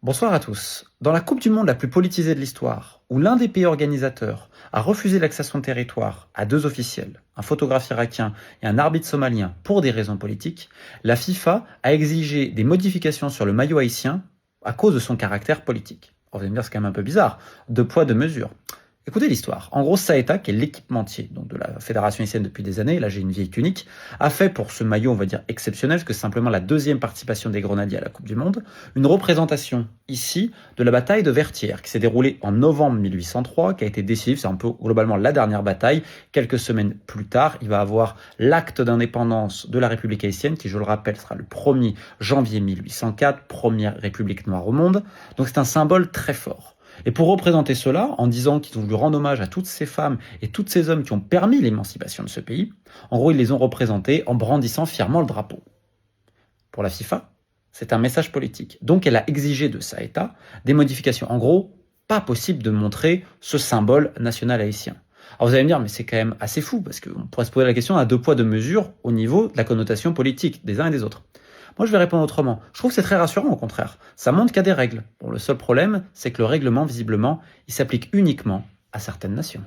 Bonsoir à tous. Dans la Coupe du Monde la plus politisée de l'histoire, où l'un des pays organisateurs a refusé l'accès à son territoire à deux officiels, un photographe irakien et un arbitre somalien pour des raisons politiques, la FIFA a exigé des modifications sur le maillot haïtien à cause de son caractère politique. Vous allez me dire, c'est quand même un peu bizarre. Deux poids, deux mesures. Écoutez l'histoire. En gros, Saeta, qui est l'équipementier donc de la fédération haïtienne depuis des années, là j'ai une vieille tunique, a fait pour ce maillot, on va dire exceptionnel, parce que c'est simplement la deuxième participation des Grenadiers à la Coupe du Monde, une représentation ici de la bataille de Vertières, qui s'est déroulée en novembre 1803, qui a été décisive, c'est un peu globalement la dernière bataille. Quelques semaines plus tard, il va avoir l'acte d'indépendance de la République haïtienne, qui, je le rappelle, sera le 1er janvier 1804, première république noire au monde. Donc c'est un symbole très fort. Et pour représenter cela, en disant qu'ils ont voulu rendre hommage à toutes ces femmes et tous ces hommes qui ont permis l'émancipation de ce pays, en gros, ils les ont représentés en brandissant fièrement le drapeau. Pour la FIFA, c'est un message politique. Donc elle a exigé de Saeta des modifications. En gros, pas possible de montrer ce symbole national haïtien. Alors vous allez me dire, mais c'est quand même assez fou, parce qu'on pourrait se poser la question à deux poids, deux mesures au niveau de la connotation politique des uns et des autres. Moi, je vais répondre autrement. Je trouve que c'est très rassurant, au contraire. Ça montre qu'il y a des règles. Bon, le seul problème, c'est que le règlement, visiblement, il s'applique uniquement à certaines nations.